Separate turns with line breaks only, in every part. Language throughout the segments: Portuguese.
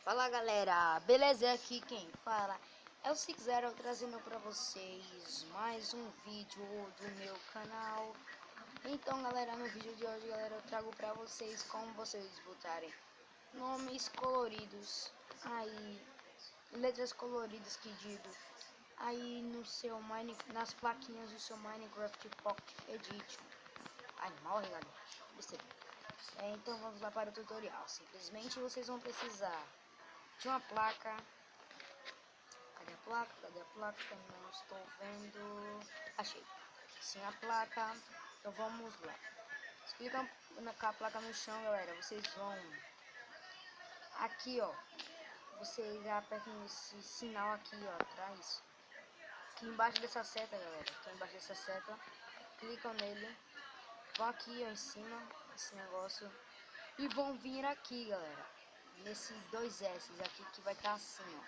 Fala galera, beleza? Aqui quem fala é o Six Zero, trazendo pra vocês mais um vídeo do meu canal. Então galera, no vídeo de hoje galera, eu trago pra vocês como vocês botarem nomes coloridos aí, letras coloridas que digo, aí no seu nas plaquinhas do seu Minecraft Pocket Edition. Ai, morre galera, então vamos lá para o tutorial. Simplesmente vocês vão precisar de uma placa. Cadê a placa? Cadê a placa? Não estou vendo. Achei. Sim, a placa. Então vamos lá. Se clicar na placa no chão, galera, vocês vão aqui, ó. Vocês apertam esse sinal aqui, ó, atrás. Aqui embaixo dessa seta, galera. Aqui embaixo dessa seta. Clicam nele. Vão aqui, ó, em cima. Esse negócio. E vão vir aqui, galera. Nesse 2S aqui que vai estar assim, ó.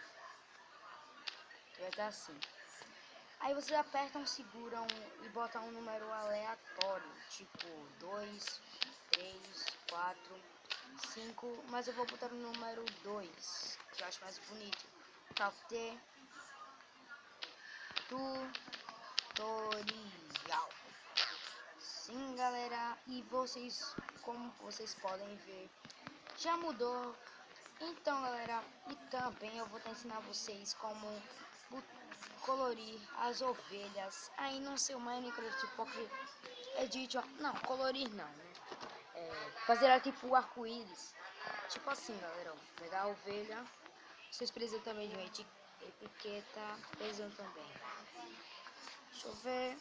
Vai estar assim. Aí vocês apertam, seguram e botam um número aleatório, tipo 2, 3, 4, 5, mas eu vou botar o número 2, que eu acho mais bonito. T tutorial. Sim, galera, e vocês, como vocês podem ver, já mudou. Então, galera, e também eu vou ensinar vocês como colorir as ovelhas aí no seu Minecraft Pocket Edition. Não, colorir não, né? Fazer ela tipo arco-íris. Tipo assim, galera, ó, pegar a ovelha. Vocês precisam também de uma etiqueta. Precisam também. Deixa eu ver.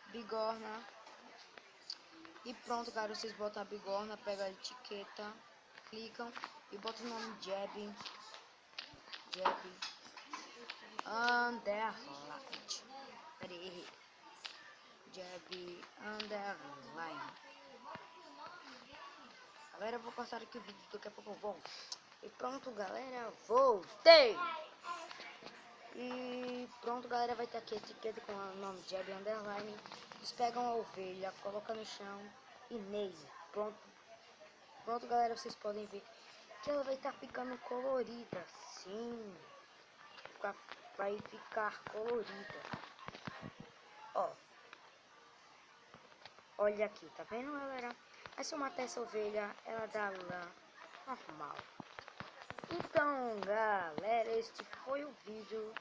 Bigorna. E pronto, cara, vocês botam a bigorna, pegam a etiqueta, clicam e botam o nome Jab Underline. Pera aí, errei. Jab Underline. Galera, eu vou cortar aqui o vídeo, daqui a pouco eu volto. E pronto, galera, voltei! E pronto, galera, vai ter aqui a etiqueta com o nome Jab Underline. Eles pegam a ovelha, colocam no chão e nele. Pronto, galera, vocês podem ver que ela vai estar ficando colorida. Sim, vai ficar colorida. Ó, olha aqui, tá vendo, galera? Aí se eu matar essa ovelha, ela dá lã normal. Então, galera, este foi o vídeo.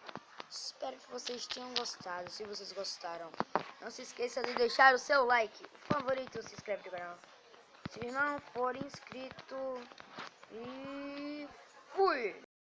Espero que vocês tenham gostado. Se vocês gostaram, não se esqueça de deixar o seu like, favorito, se inscreve no canal. Se não for inscrito,